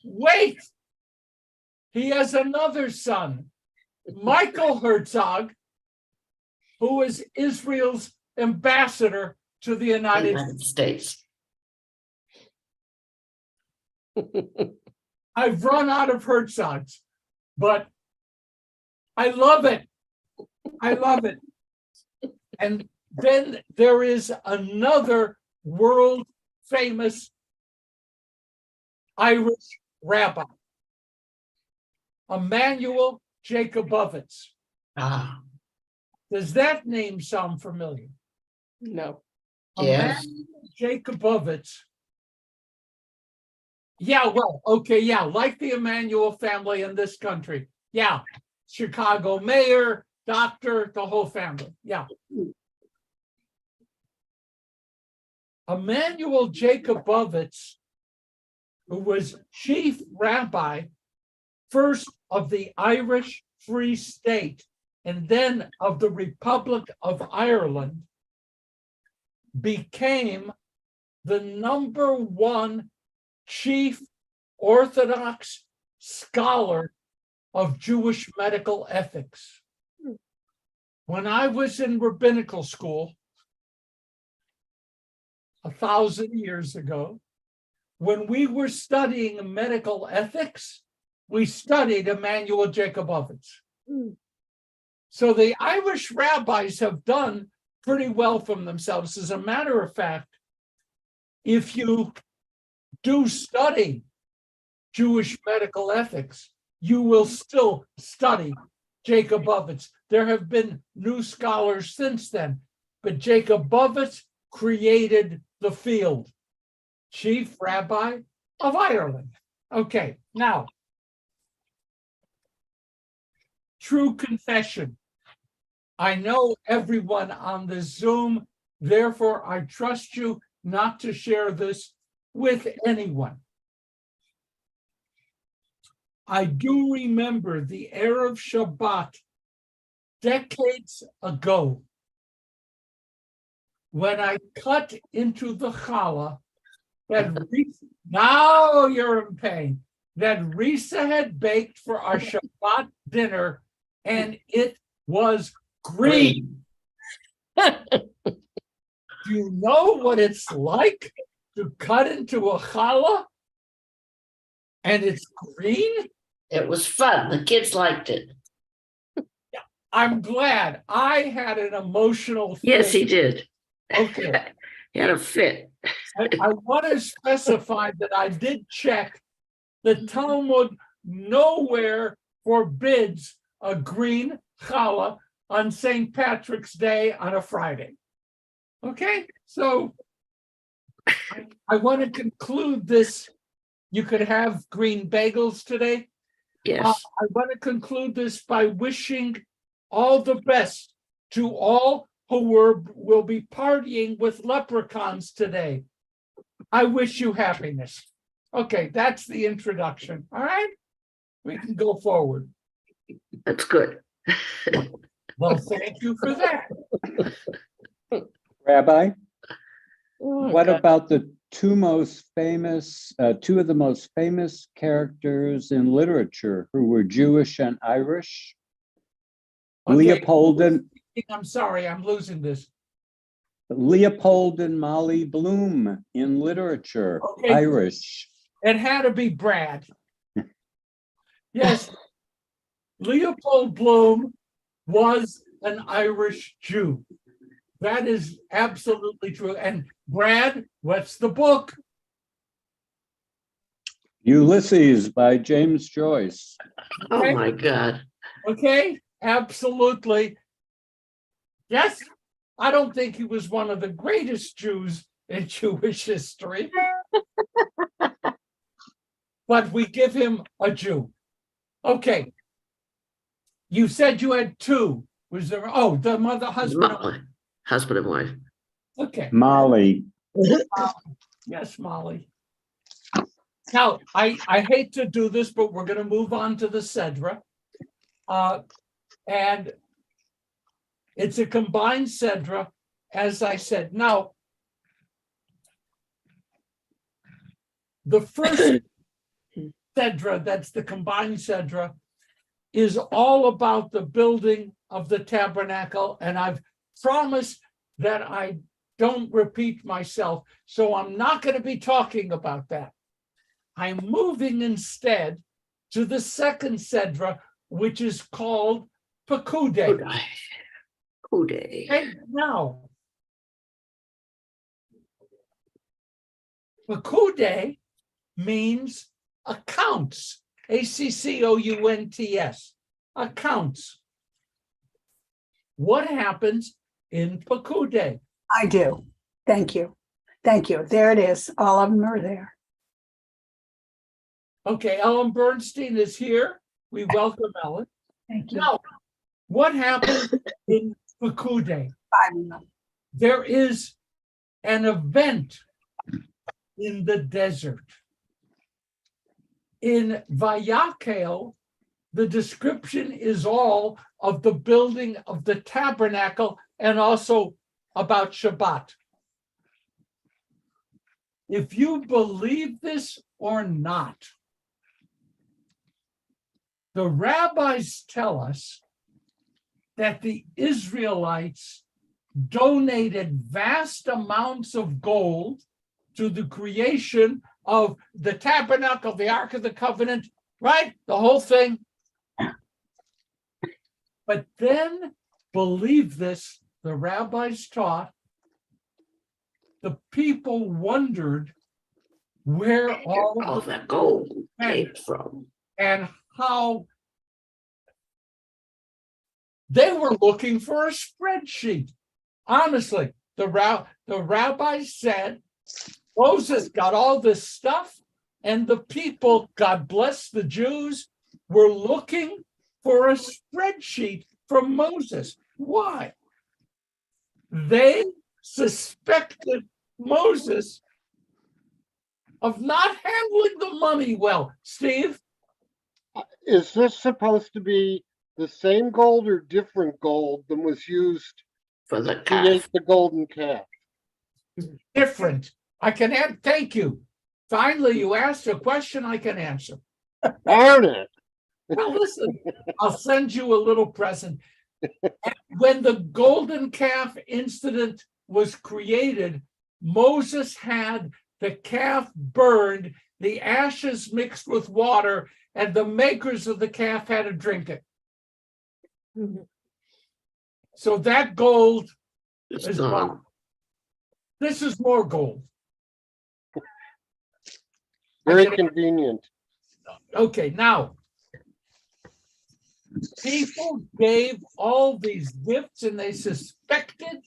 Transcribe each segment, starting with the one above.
Wait! He has another son, Michael Herzog, who is Israel's ambassador to the United States. I've run out of Herzogs, but I love it. I love it. And then there is another world famous Irish rabbi, Emanuel Jacobovitz. Ah, Does that name sound familiar? no. Yes. Jacobovitz. Yeah, well, okay, yeah, like the Emanuel family in this country. Yeah, Chicago mayor, doctor, the whole family. Yeah. Emanuel Jacobovitz, who was chief rabbi, first of the Irish Free State and then of the Republic of Ireland, became the #1 chief Orthodox scholar of Jewish medical ethics. When I was in rabbinical school 1,000 years ago, when we were studying medical ethics, we studied Emanuel Jacobovitz. So the Irish rabbis have done pretty well for themselves. As a matter of fact, if you do study Jewish medical ethics, you will still study Jacobovitz. There have been new scholars since then, but Jacobovitz created the field, chief rabbi of Ireland. Okay, now, true confession. I know everyone on the Zoom, therefore I trust you not to share this with anyone. I do remember the Erev Shabbat decades ago when I cut into the challah that now you're in pain, that Risa had baked for our Shabbat dinner, and it was green. Do you know what it's like to cut into a challah and it's green? It was fun. The kids liked it. I'm glad. I had an emotional thing. Yes, he did. Okay. He had a fit. I want to specify that I did check. The Talmud nowhere forbids a green challah on St. Patrick's Day on a Friday. Okay, so I want to conclude this. You could have green bagels today. Yes. I want to conclude this by wishing all the best to all who will be partying with leprechauns today. I wish you happiness. Okay, that's the introduction. All right, we can go forward. That's good. Well, thank you for that. Rabbi, Oh, what God. about the two of the most famous characters in literature who were Jewish and Irish? Okay, Leopold and I'm sorry, I'm losing this. Molly Bloom in literature, Okay. Irish. It had to be Brad. Yes, Leopold Bloom was an Irish Jew. That is absolutely true. And Brad, what's the book? Ulysses by James Joyce. Oh, Okay. my God. Okay, absolutely. Yes, I don't think he was one of the greatest Jews in Jewish history. But we give him a Jew. Okay. You said you had two. Was there? Oh, the mother, husband. Husband and wife. Okay. Molly. Yes, Molly. Now, I hate to do this, but we're going to move on to the Sedra. And it's a combined Sedra, as I said. Now, the first Sedra, that's the combined Sedra, is all about the building of the tabernacle. And I've promised that I don't repeat myself, so I'm not going to be talking about that. I'm moving instead to the second Sedra, which is called Pekude. Kude. And now, Pekude means accounts, accounts, accounts. What happens in Pekude? I do. Thank you. Thank you. There it is. All of them are there. Okay, Ellen Bernstein is here. We welcome Ellen. Thank you. Now, what happens in Pekude? I don't know. There is an event in the desert. In Vayakhel, the description is all of the building of the tabernacle and also about Shabbat. If you believe this or not, the rabbis tell us that the Israelites donated vast amounts of gold to the creation of the tabernacle, the Ark of the Covenant, right? The whole thing. But then, believe this, the rabbis taught, the people wondered where all that gold came from. and how they were looking for a spreadsheet. Honestly, the rabbis said Moses got all this stuff, and the people, God bless the Jews, were looking for a spreadsheet from Moses. Why? They suspected Moses of not handling the money well. Steve? Is this supposed to be the same gold or different gold than was used For the to create calf. the golden calf? Different. I can add, thank you. Finally, you asked a question I can answer. Darn it. Well, listen, I'll send you a little present. When the golden calf incident was created, Moses had the calf burned, the ashes mixed with water, and the makers of the calf had to drink it. So that gold It's is gone. gone. This is more gold. Very Okay. convenient. Okay, now, people gave all these gifts and they suspected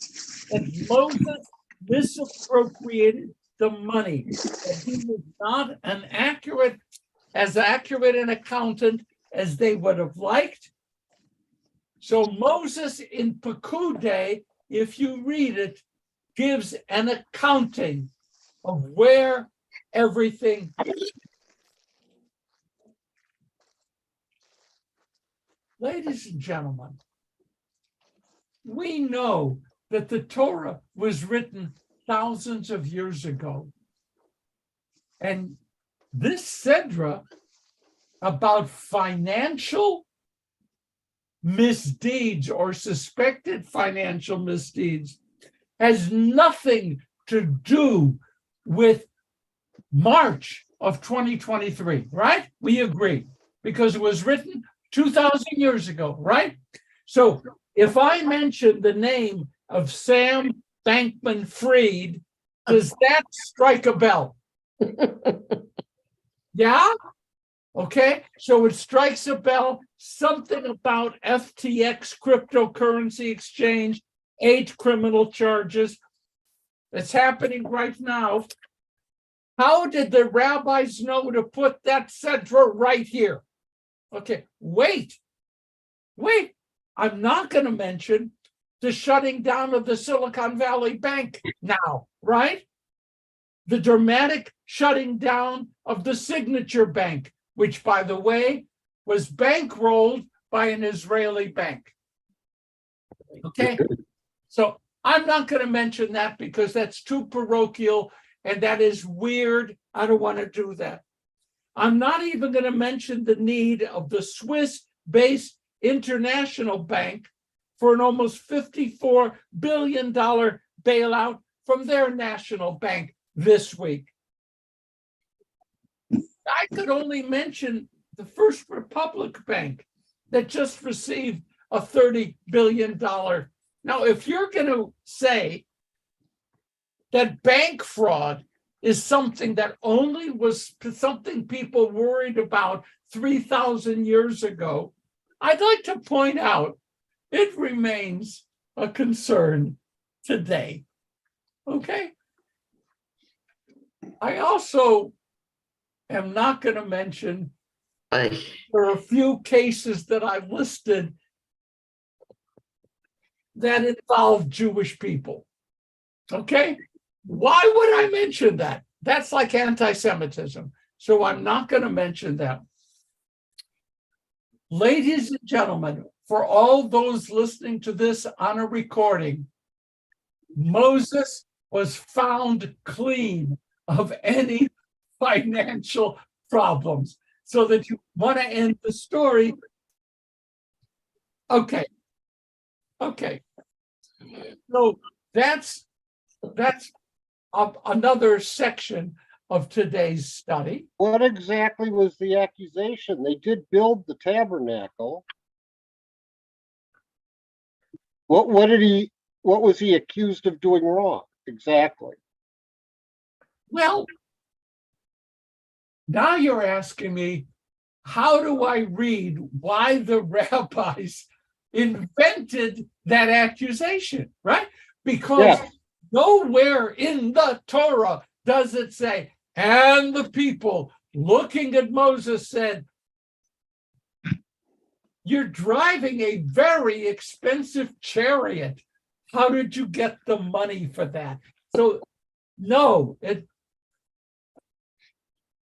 that Moses misappropriated the money, that he was not as accurate an accountant as they would have liked. So Moses in Pekude, if you read it, gives an accounting of where everything is. Ladies and gentlemen, we know that the Torah was written thousands of years ago. And this Sedra about financial misdeeds or suspected financial misdeeds has nothing to do with March of 2023, right? We agree, because it was written 2,000 years ago, right? So if I mention the name of Sam Bankman-Fried, does that strike a bell? Yeah? Okay, so it strikes a bell, something about FTX cryptocurrency exchange, 8 criminal charges. It's happening right now. How did the rabbis know to put that Sedra right here? Okay, wait. I'm not going to mention the shutting down of the Silicon Valley Bank now, right? The dramatic shutting down of the Signature Bank, which, by the way, was bankrolled by an Israeli bank. Okay, so I'm not going to mention that because that's too parochial and that is weird. I don't want to do that. I'm not even going to mention the need of the Swiss-based International Bank for an almost $54 billion bailout from their national bank this week. I could only mention the First Republic Bank that just received a $30 billion. Now, if you're going to say that bank fraud is something that only was something people worried about 3,000 years ago, I'd like to point out it remains a concern today. Okay? I also am not going to mention there are a few cases that I've listed that involve Jewish people. Okay? Why would I mention that? That's like anti-Semitism. So I'm not going to mention that. Ladies and gentlemen, for all those listening to this on a recording, Moses was found clean of any financial problems. So that you want to end the story. Okay. So that's another section of today's study. What exactly was the accusation? They did build the tabernacle. What was he accused of doing wrong? Exactly. Well, now you're asking me, how do I read why the rabbis invented that accusation, right? Because nowhere in the Torah does it say, and the people looking at Moses said, you're driving a very expensive chariot. How did you get the money for that? So, no,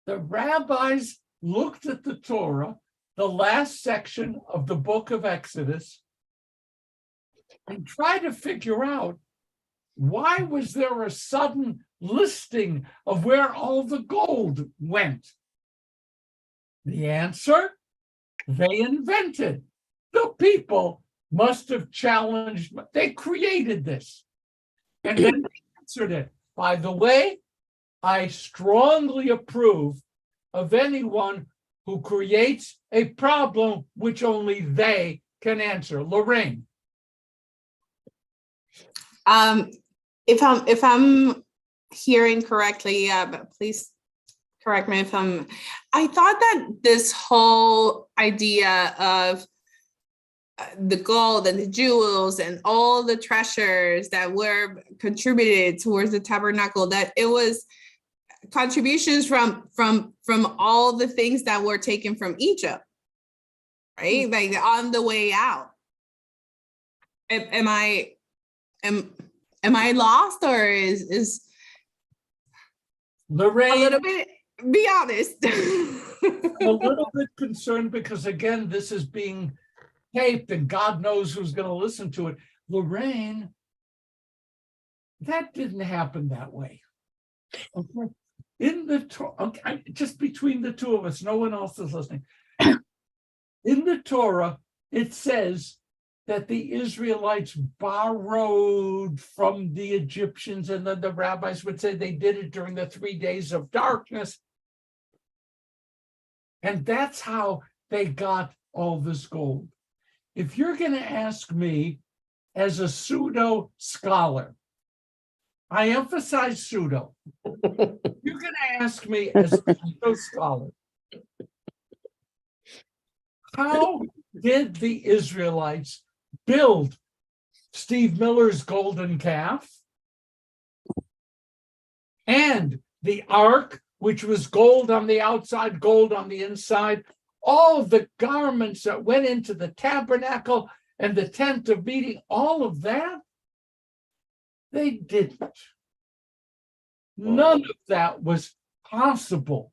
the rabbis looked at the Torah, the last section of the book of Exodus, and tried to figure out why was there a sudden listing of where all the gold went? The answer, they invented. The people must have challenged, they created this. And then they answered it. By the way, I strongly approve of anyone who creates a problem which only they can answer. Lorraine. If I'm hearing correctly, but please correct me if I thought that this whole idea of the gold and the jewels and all the treasures that were contributed towards the tabernacle, that it was contributions from all the things that were taken from Egypt, right? Like on the way out. Am I lost, or is Lorraine, a little bit? Be honest. a little bit concerned because again, this is being taped and God knows who's going to listen to it. Lorraine, that didn't happen that way. Okay. In the Torah, okay, just between the two of us, no one else is listening. In the Torah, it says that the Israelites borrowed from the Egyptians, and then the rabbis would say they did it during the 3 days of darkness. And that's how they got all this gold. If you're going to ask me as a pseudo scholar, I emphasize pseudo. You're going to ask me as a pseudo scholar, how did the Israelites build Steve Miller's golden calf and the ark, which was gold on the outside, gold on the inside, all of the garments that went into the tabernacle and the tent of meeting, all of that? They didn't. None of that was possible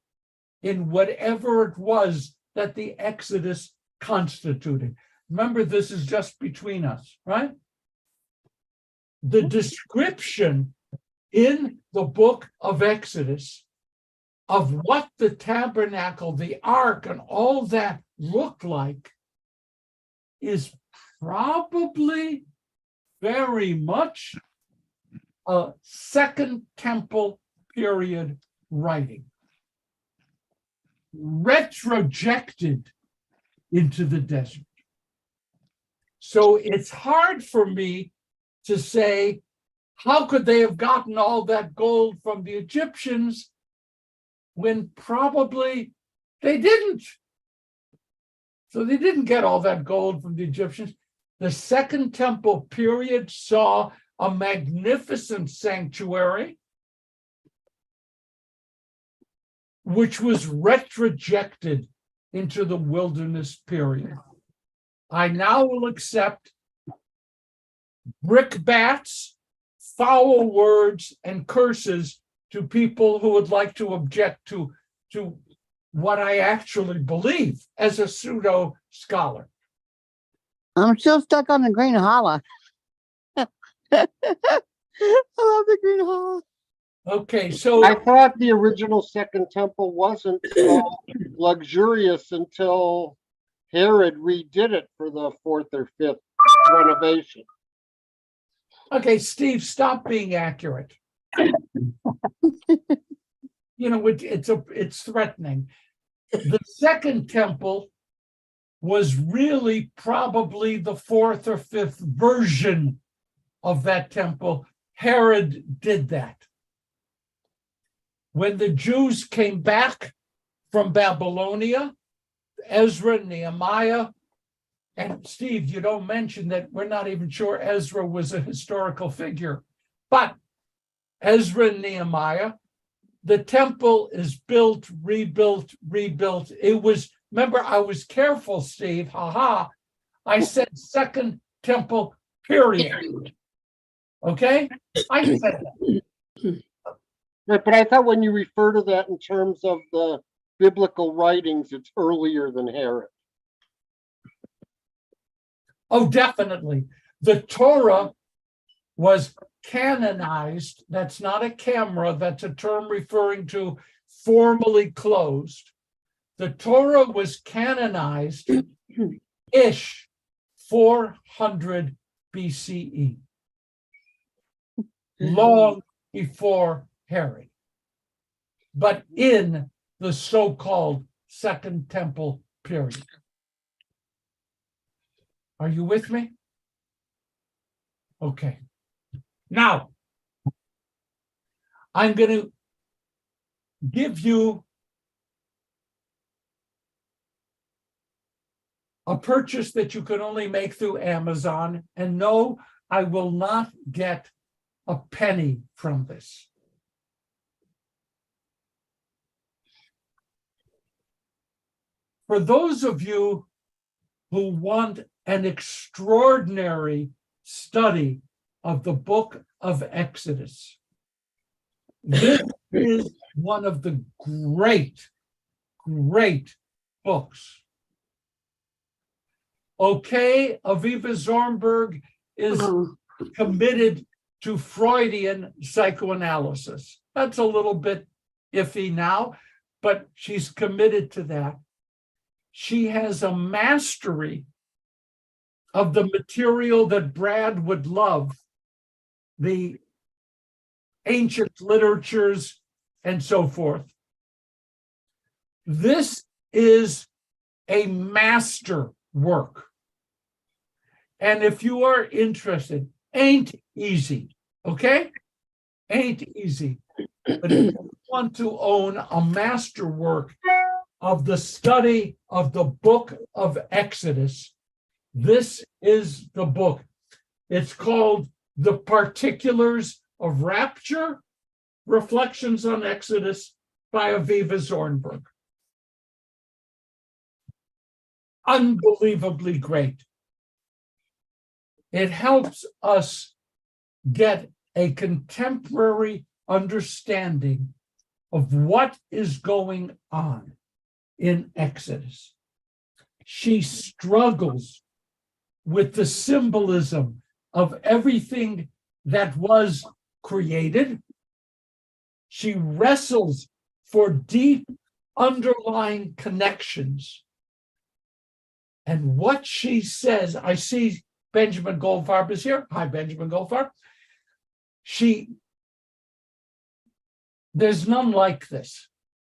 in whatever it was that the Exodus constituted. Remember, this is just between us, right? The description in the book of Exodus of what the tabernacle, the ark, and all that looked like is probably very much a Second Temple period writing, retrojected into the desert. So it's hard for me to say, how could they have gotten all that gold from the Egyptians when probably they didn't? So they didn't get all that gold from the Egyptians. The Second Temple period saw a magnificent sanctuary, which was retrojected into the wilderness period. I now will accept brickbats, foul words, and curses to people who would like to object to what I actually believe as a pseudo scholar. I'm still stuck on the green holla. I love the green holla. Okay, so I thought the original Second Temple wasn't so luxurious until Herod redid it for the fourth or fifth renovation. okay, Steve, stop being accurate. It's threatening. The Second Temple was really probably the fourth or fifth version of that temple. Herod did that. When the Jews came back from Babylonia, Ezra, Nehemiah, and Steve, you don't mention that we're not even sure Ezra was a historical figure, but Ezra and Nehemiah, the temple is built, rebuilt. It was, remember, I was careful, Steve, I said Second Temple period. Okay? I said that. Right, but I thought when you refer to that in terms of the biblical writings, it's earlier than Herod. Oh, definitely. The Torah was canonized. That's not a camera. That's a term referring to formally closed. The Torah was canonized ish 400 BCE, long before Herod, but in the so-called Second Temple period. Are you with me? Okay. Now, I'm going to give you a purchase that you can only make through Amazon. And no, I will not get a penny from this. For those of you who want an extraordinary study of the book of Exodus, this is one of the great books. Okay, Aviva Zornberg is committed to Freudian psychoanalysis. That's a little bit iffy now, but she's committed to that. She has a mastery of the material that Brad would love, the ancient literatures and so forth. This is a master work. And if you are interested, ain't easy, okay? Ain't easy. But if you want to own a masterwork of the study of the book of Exodus, this is the book. It's called The Particulars of Rapture, Reflections on Exodus by Aviva Zornberg. Unbelievably great. It helps us get a contemporary understanding of what is going on in Exodus. She struggles with the symbolism of everything that was created. She wrestles for deep underlying connections. And what she says, I see Benjamin Goldfarb is here. Hi, Benjamin Goldfarb. There's none like this.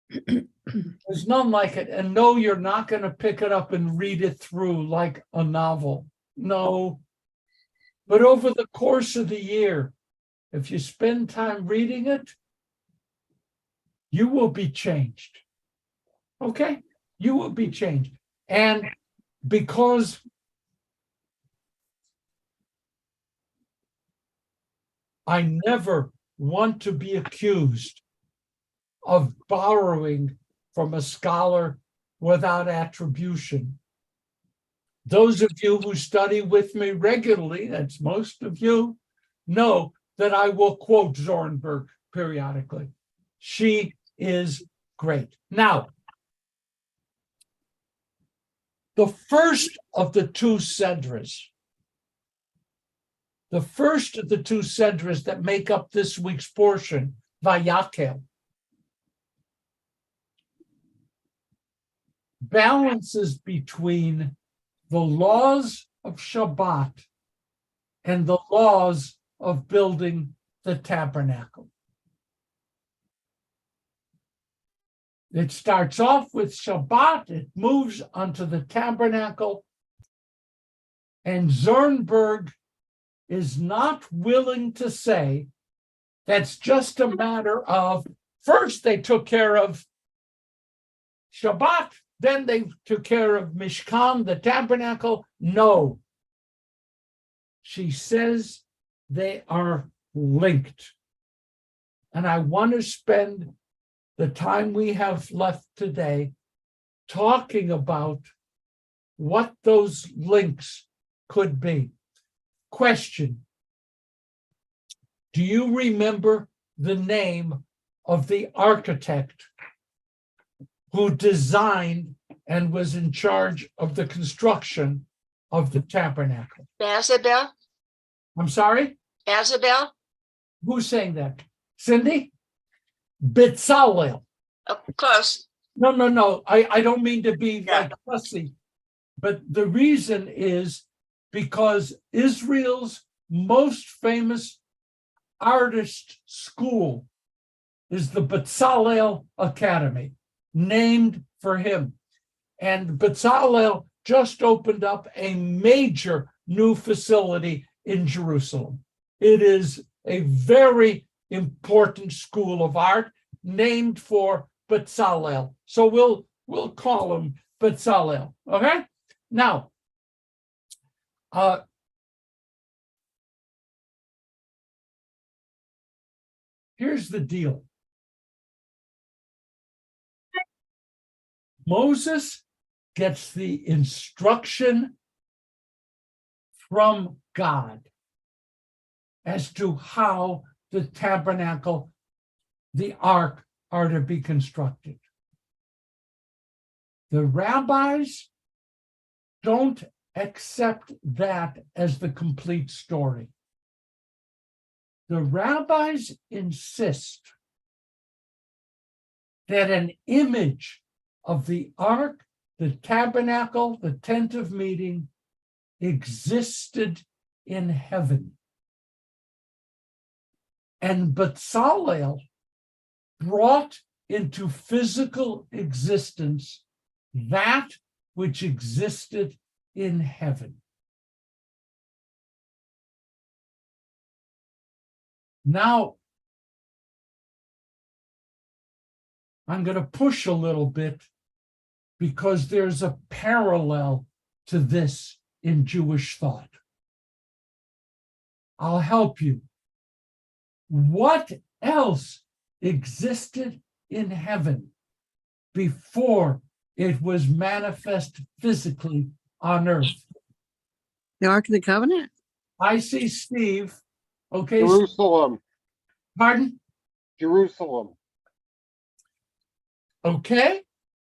There's none like it. And no, you're not going to pick it up and read it through like a novel. No. But over the course of the year, if you spend time reading it, you will be changed. Okay? You will be changed. And because I never want to be accused of borrowing from a scholar without attribution. Those of you who study with me regularly, that's most of you, know that I will quote Zornberg periodically. She is great. Now, the first of the two Sedras, that make up this week's portion, Vayakel, balances between the laws of Shabbat and the laws of building the tabernacle. It starts off with Shabbat, it moves onto the tabernacle, and Zornberg is not willing to say that's just a matter of, first they took care of Shabbat, then they took care of Mishkan, the tabernacle. No. She says they are linked. And I want to spend the time we have left today talking about what those links could be. Question: do you remember the name of the architect who designed and was in charge of the construction of the tabernacle? Azabel? I'm sorry? Azabel? Who's saying that? Cindy? Bezalel. Oh, close. No. I don't mean to be Yeah. like fussy, but the reason is because Israel's most famous artist school is the Bezalel Academy, named for him. And Bezalel just opened up a major new facility in Jerusalem. It is a very important school of art named for Bezalel. So we'll call him Bezalel. Okay? Now, here's the deal. Moses gets the instruction from God as to how the tabernacle, the ark, are to be constructed. The rabbis don't accept that as the complete story. The rabbis insist that an image of the ark, the tabernacle, the tent of meeting existed in heaven. And Bezalel brought into physical existence that which existed in heaven. Now, I'm going to push a little bit because there's a parallel to this in Jewish thought. I'll help you. What else existed in heaven before it was manifest physically on earth? The Ark of the Covenant? I see Steve. Okay. Jerusalem. Pardon? Jerusalem. Okay.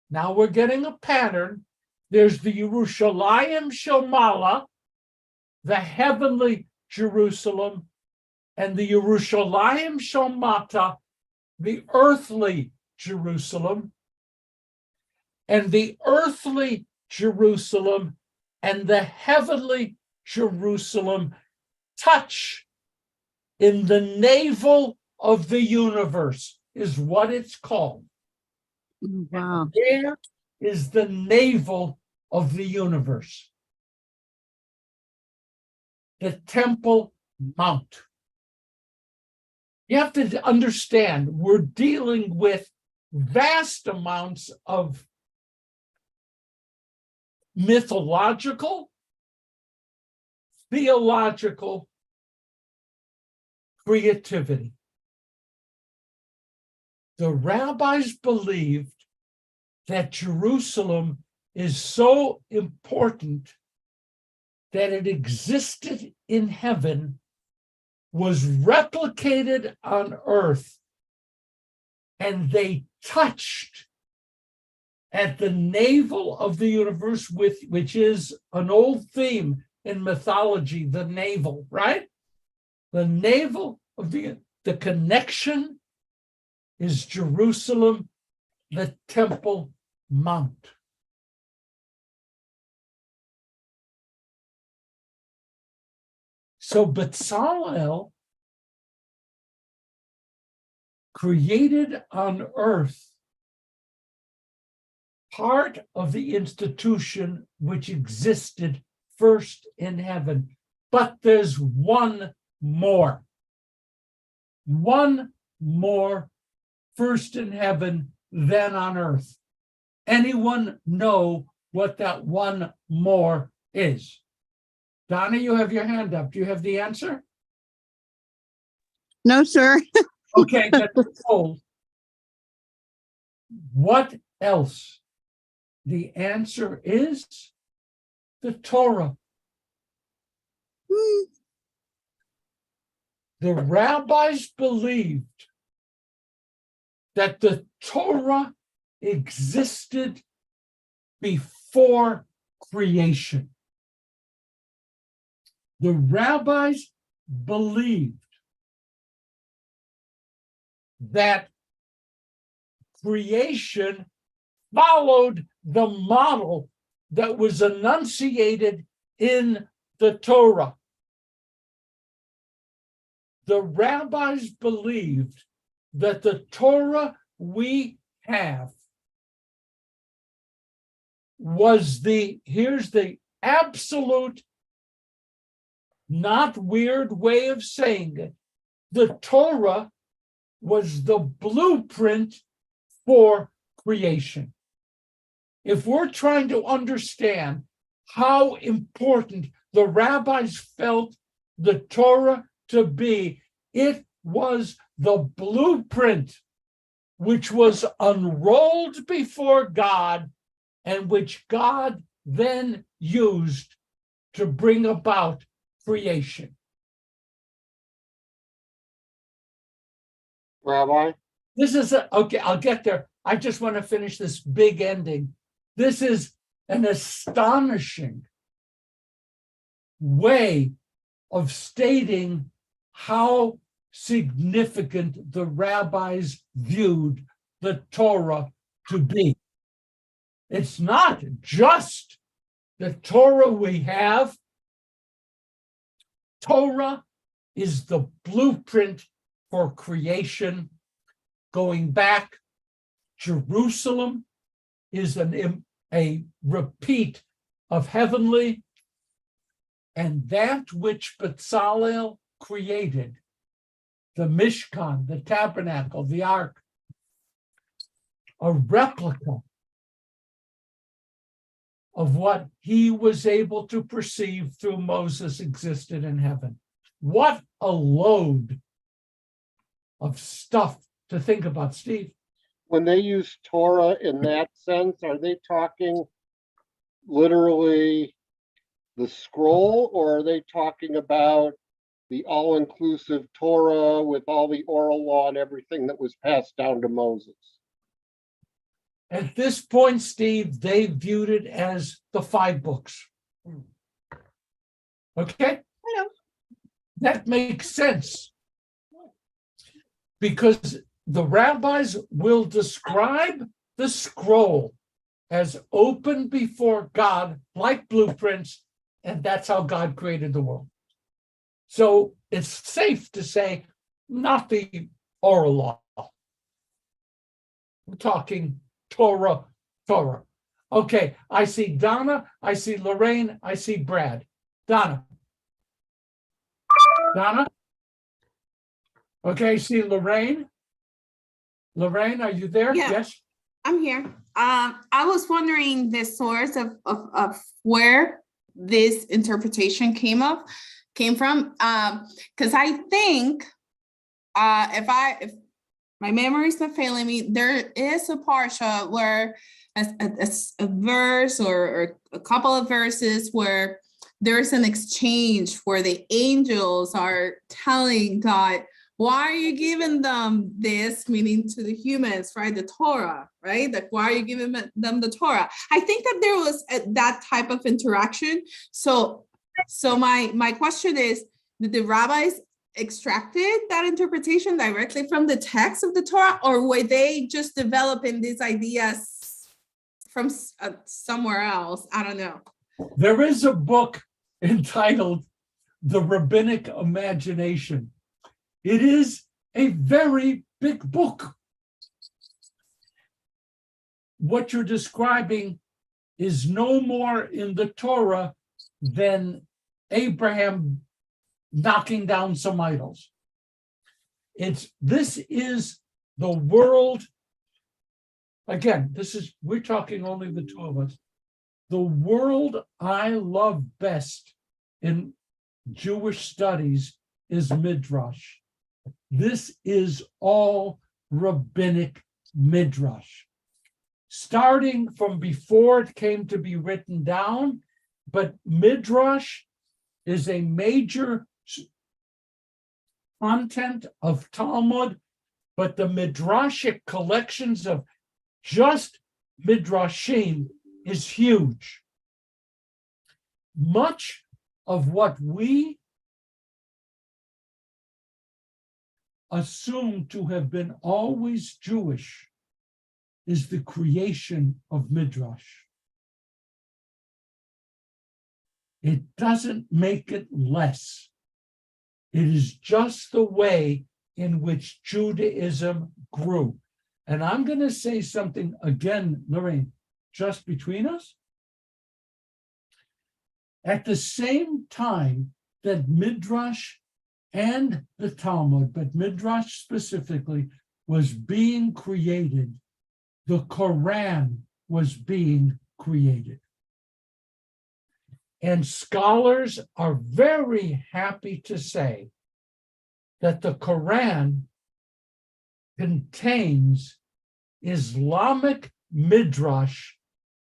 Now we're getting a pattern. There's the Yerushalayim Shomala, the heavenly Jerusalem, and the Yerushalayim Shomata, the earthly Jerusalem and the earthly Jerusalem and the heavenly Jerusalem touch in the navel of the universe, is what it's called. Wow. There is the navel of the universe, the Temple Mount. You have to understand, we're dealing with vast amounts of mythological, theological creativity. The rabbis believed that Jerusalem is so important that it existed in heaven, was replicated on earth, and they touched at the navel of the universe, which is an old theme in mythology, the navel, right? The navel of the connection is Jerusalem, the Temple Mount. So Bezalel created on earth part of the institution which existed first in heaven. But there's one more first in heaven, then on earth. Anyone know what that one more is? Donna, you have your hand up. Do you have the answer? No, sir. Okay, that's cold. What else? The answer is the Torah. Hmm. The rabbis believed that the Torah existed before creation. The rabbis believed that creation followed the model that was enunciated in the Torah. The rabbis believed that the Torah we have was here's the absolute, not weird way of saying it. The Torah was the blueprint for creation. If we're trying to understand how important the rabbis felt the Torah to be, it was the blueprint which was unrolled before God and which God then used to bring about creation. Rabbi? This is okay, I'll get there. I just want to finish this big ending. This is an astonishing way of stating how significant the rabbis viewed the Torah to be. It's not just the Torah we have. Torah is the blueprint for creation. Going back, Jerusalem is a repeat of heavenly, and that which Bezalel created, the Mishkan, the tabernacle, the ark, a replica of what he was able to perceive through Moses existed in heaven. What a load of stuff to think about, Steve. When they use Torah in that sense, are they talking literally the scroll, or are they talking about the all-inclusive Torah with all the oral law and everything that was passed down to Moses? At this point, Steve, they viewed it as the 5 books. Okay? I know. That makes sense. Because the rabbis will describe the scroll as open before God, like blueprints, and that's how God created the world. So it's safe to say, not the oral law. We're talking Torah. Okay, I see Donna, I see Lorraine, I see Brad. Donna? Okay, I see Lorraine. Lorraine, are you there? Yeah. Yes? I'm here. I was wondering the source of where this interpretation came from. Because I think if my memory is not failing me, there is a parsha where a verse or a couple of verses where there's an exchange where the angels are telling God, why are you giving them this, meaning to the humans, right? The Torah, right? Like, why are you giving them the Torah? I think that there was that type of interaction. So my question is, did the rabbis extracted that interpretation directly from the text of the Torah, or were they just developing these ideas from somewhere else? I don't know. There is a book entitled The Rabbinic Imagination. It is a very big book. What you're describing is no more in the Torah than Abraham knocking down some idols. This is the world. Again, we're talking only the two of us. The world I love best in Jewish studies is Midrash. This is all rabbinic Midrash, starting from before it came to be written down, but Midrash is a major content of Talmud, but the Midrashic collections of just Midrashim is huge. Much of what we assume to have been always Jewish is the creation of Midrash. It doesn't make it less. It is just the way in which Judaism grew. And I'm going to say something again, Lorraine, just between us. At the same time that Midrash and the Talmud, but Midrash specifically, was being created, the Quran was being created. And scholars are very happy to say that the Quran contains Islamic Midrash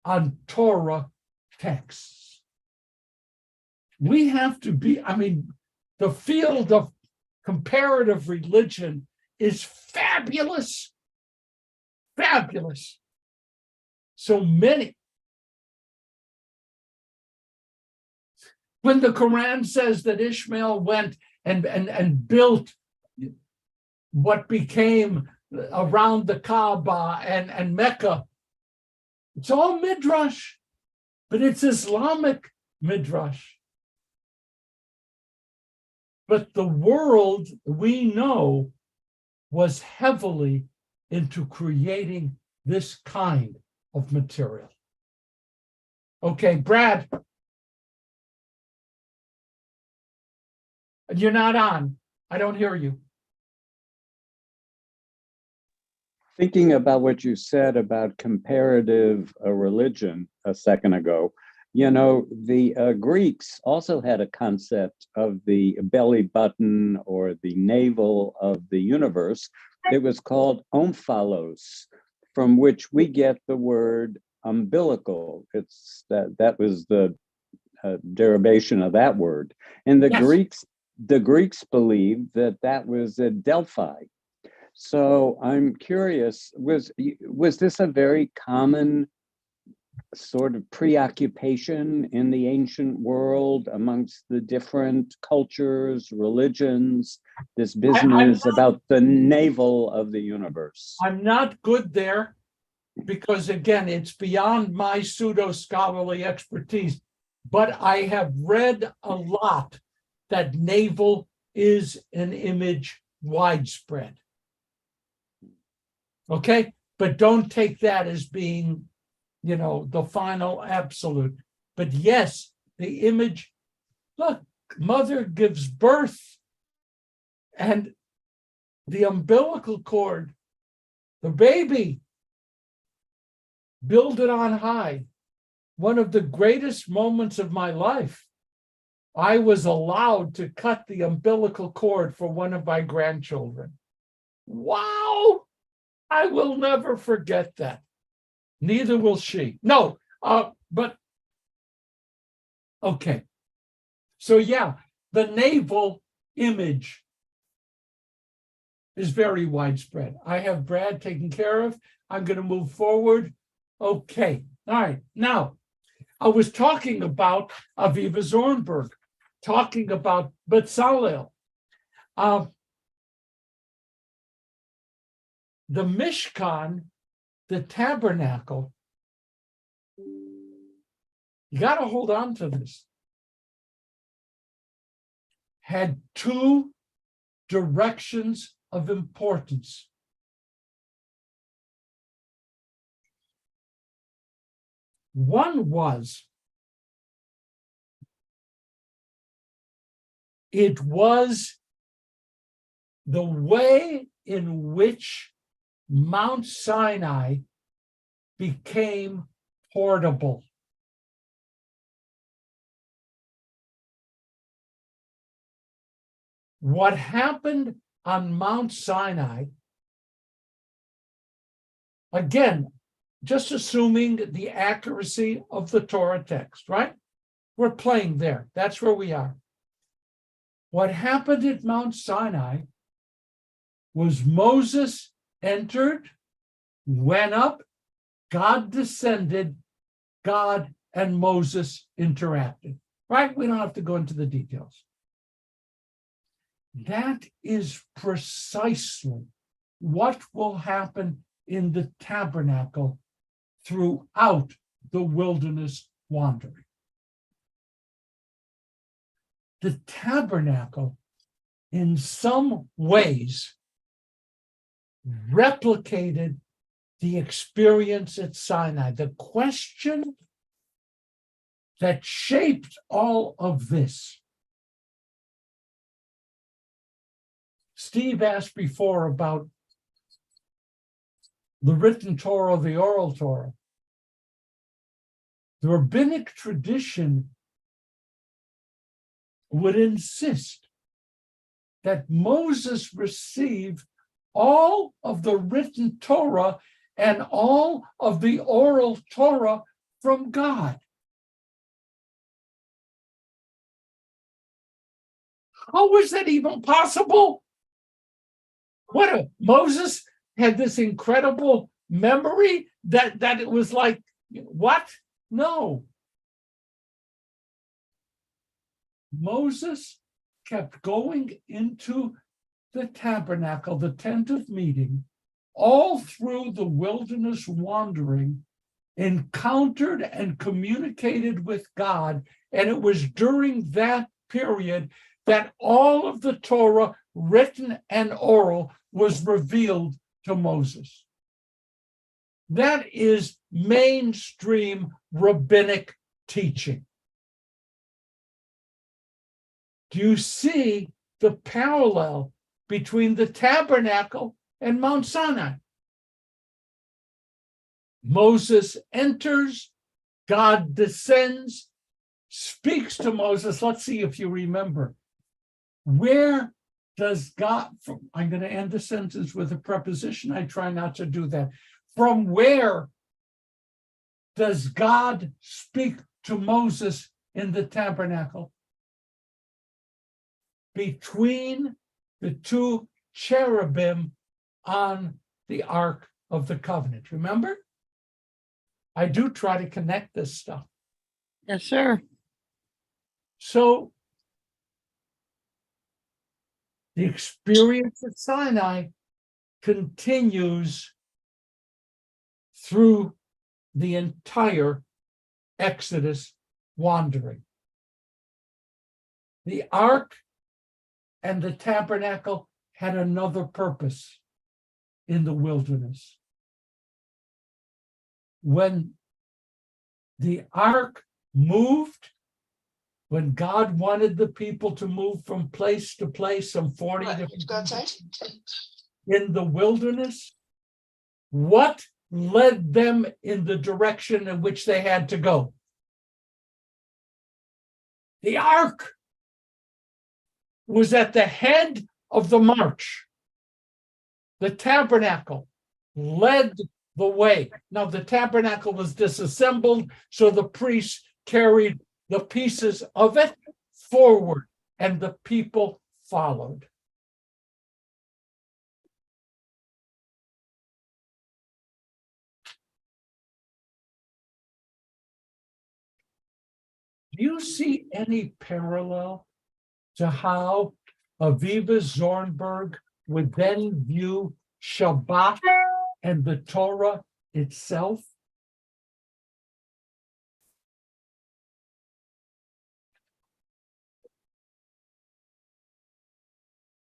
on Torah texts. We have to be, the field of comparative religion is fabulous. Fabulous. So many. When the Quran says that Ishmael went and built what became around the Kaaba and Mecca, it's all Midrash, but it's Islamic Midrash. But the world, we know, was heavily into creating this kind of material. Okay, Brad. You're not on. I don't hear you. Thinking about what you said about comparative religion a second ago, the Greeks also had a concept of the belly button or the navel of the universe. It was called omphalos, from which we get the word umbilical. That was the derivation of that word. And the Greeks believed that was a Delphi. So I'm curious, was this a very common sort of preoccupation in the ancient world amongst the different cultures, religions, this business about the navel of the universe? I'm not good there because, again, it's beyond my pseudo-scholarly expertise, but I have read a lot that navel is an image widespread. Okay, but don't take that as being, the final absolute. But yes, the image, look, mother gives birth and the umbilical cord, the baby, build it on high. One of the greatest moments of my life, I was allowed to cut the umbilical cord for one of my grandchildren. Wow! I will never forget that. Neither will she. No, but okay. So yeah, the navel image is very widespread. I have Brad taken care of. I'm going to move forward. Okay. All right. Now, I was talking about Aviva Zornberg, talking about Bezalel. The Mishkan, the tabernacle, you got to hold on to this, had two directions of importance. One was, it was the way in which Mount Sinai became portable. What happened on Mount Sinai, again, just assuming the accuracy of the Torah text, right? We're playing there. That's where we are. What happened at Mount Sinai was Moses entered, went up, God descended, God and Moses interacted, right? We don't have to go into the details. That is precisely what will happen in the tabernacle throughout the wilderness wandering. The tabernacle, in some ways, replicated the experience at Sinai. The question that shaped all of this. Steve asked before about the written Torah, the oral Torah. The rabbinic tradition would insist that Moses receive all of the written Torah and all of the oral Torah from God. How was that even possible? Moses had this incredible memory that it was like, what? No. Moses kept going into the tabernacle, the tent of meeting, all through the wilderness wandering, encountered and communicated with God. And it was during that period that all of the Torah, written and oral, was revealed to Moses. That is mainstream rabbinic teaching. Do you see the parallel between the tabernacle and Mount Sinai? Moses enters, God descends, speaks to Moses. Let's see if you remember. Where does God, I'm going to end the sentence with a preposition. I try not to do that. From where does God speak to Moses in the tabernacle? Between the two cherubim on the Ark of the Covenant. Remember? I do try to connect this stuff. Yes, sir. So the experience at Sinai continues through the entire Exodus wandering. The ark and the tabernacle had another purpose in the wilderness. When the ark moved, when God wanted the people to move from place to place, some 40 What, different go outside? in the wilderness, what led them in the direction in which they had to go? The ark was at the head of the march. The tabernacle led the way. Now, the tabernacle was disassembled, so the priests carried the pieces of it forward, and the people followed. Do you see any parallel to how Aviva Zornberg would then view Shabbat and the Torah itself?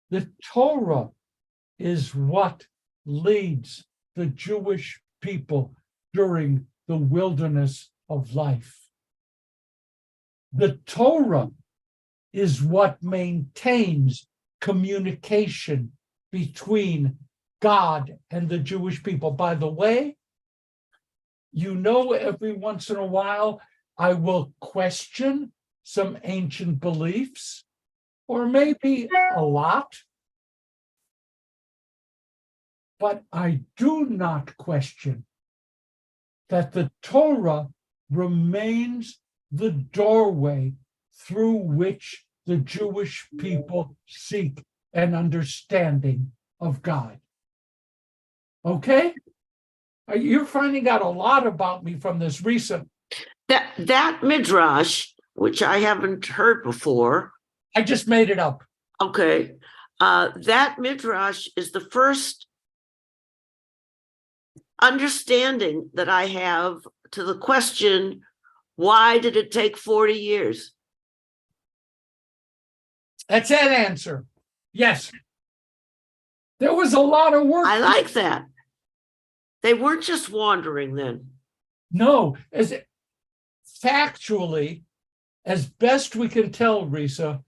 The Torah is what leads the Jewish people during the wilderness of life. The Torah is what maintains communication between God and the Jewish people. By the way, you know, every once in a while, I will question some ancient beliefs, or maybe a lot, but I do not question that the Torah remains the doorway through which the Jewish people seek an understanding of God. Okay? You're finding out a lot about me from this recent. That midrash, which I haven't heard before. I just made it up. Okay. That midrash is the first understanding that I have to the question, why did it take 40 years? That's that answer. Yes. There was a lot of work. I like that. They weren't just wandering then. No, factually, as best we can tell, Risa,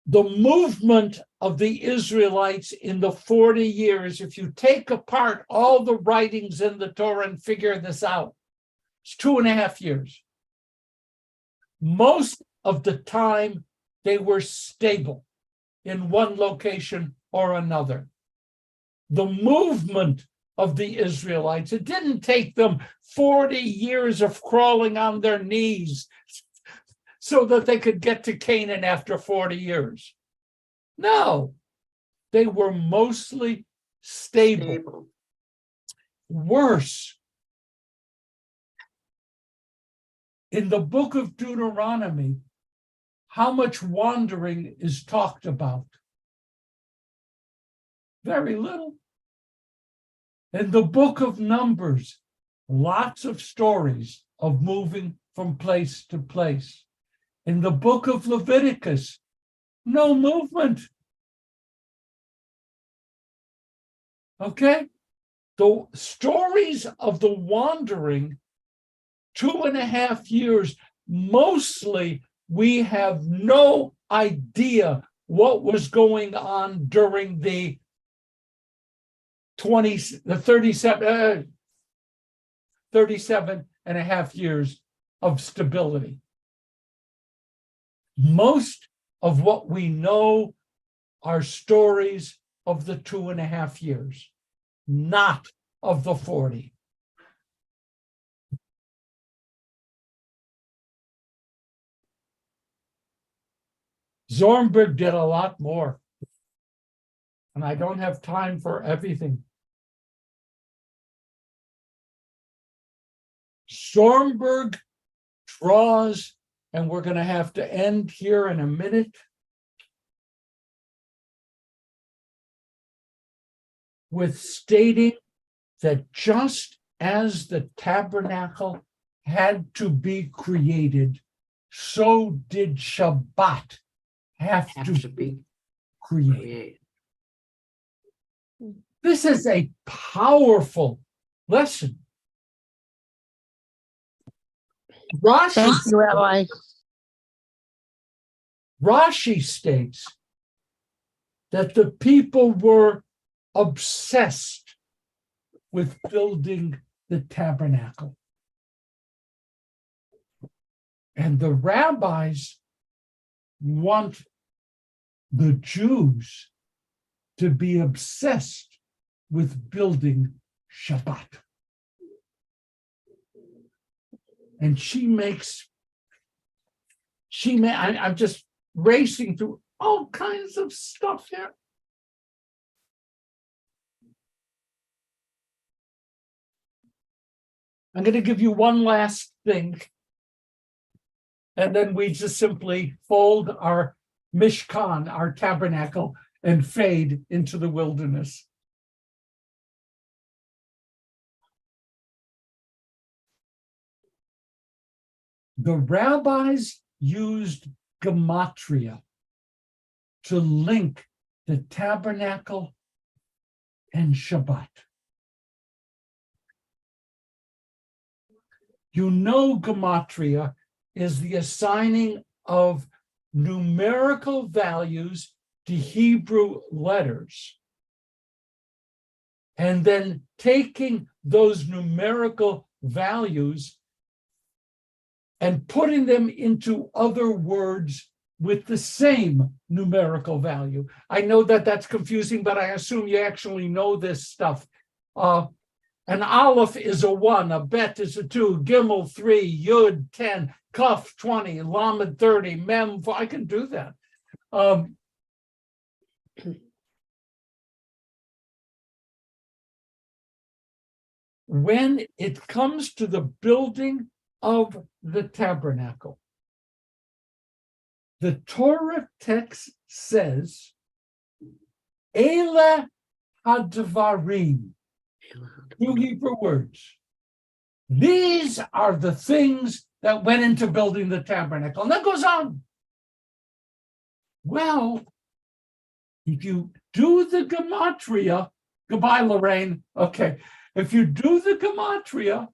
the movement of the Israelites in the 40 years, if you take apart all the writings in the Torah and figure this out, it's 2.5 years. Most of the time, they were stable in one location or another. The movement of the Israelites, it didn't take them 40 years of crawling on their knees so that they could get to Canaan after 40 years. No, they were mostly stable. Worse, in the book of Deuteronomy, how much wandering is talked about? Very little. In the book of Numbers, lots of stories of moving from place to place. In the book of Leviticus, no movement. Okay? The stories of the wandering, 2.5 years, mostly we have no idea what was going on during the 37 and a half years of stability. Most of what we know are stories of the 2.5 years, not of the 40. Zornberg did a lot more, and I don't have time for everything. Stormberg draws, and we're going to have to end here in a minute, with stating that just as the tabernacle had to be created, so did Shabbat have Have to to be created. created. This is a powerful lesson. Thank you, Rabbi. Rashi states that the people were obsessed with building the tabernacle. And the rabbis want the Jews to be obsessed with building Shabbat. And I'm just racing through all kinds of stuff here. I'm going to give you one last thing. And then we just simply fold our Mishkan, our tabernacle, and fade into the wilderness. The rabbis used gematria to link the tabernacle and Shabbat. You know, gematria is the assigning of numerical values to Hebrew letters, and then taking those numerical values and putting them into other words with the same numerical value. I know that that's confusing, but I assume you actually know this stuff. An aleph is a 1, a bet is a 2, gimel 3, yud 10, kaf 20, lamed 30, mem 4. I can do that. When it comes to the building of the tabernacle, the Torah text says, Ele hadvarim, 2 Hebrew words. These are the things that went into building the tabernacle. And that goes on. Well, if you do the gematria, goodbye, Lorraine. Okay. If you do the gematria,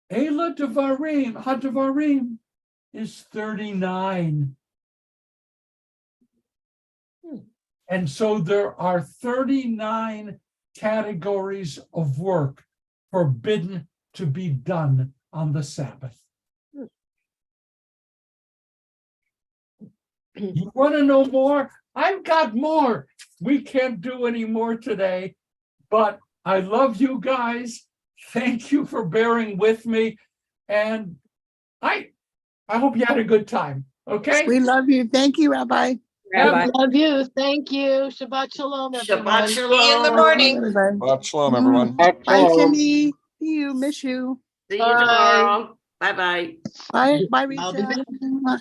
Ela Devarim, Hadvarim is 39. And so there are 39 categories of work forbidden to be done on the Sabbath. You want to know more? I've got more. We can't do any more today, but I love you guys. Thank you for bearing with me. And I hope you had a good time. Okay? We love you. Thank you, Rabbi. Rabbi. Love you. Thank you. Shabbat shalom, everyone. Shabbat See you in the shalom. morning. Everybody. Shabbat shalom, everyone. Bye, Shalom. Cindy. See you. Miss you. See you Bye. tomorrow. Bye-bye. Bye, I'll be Rita. back.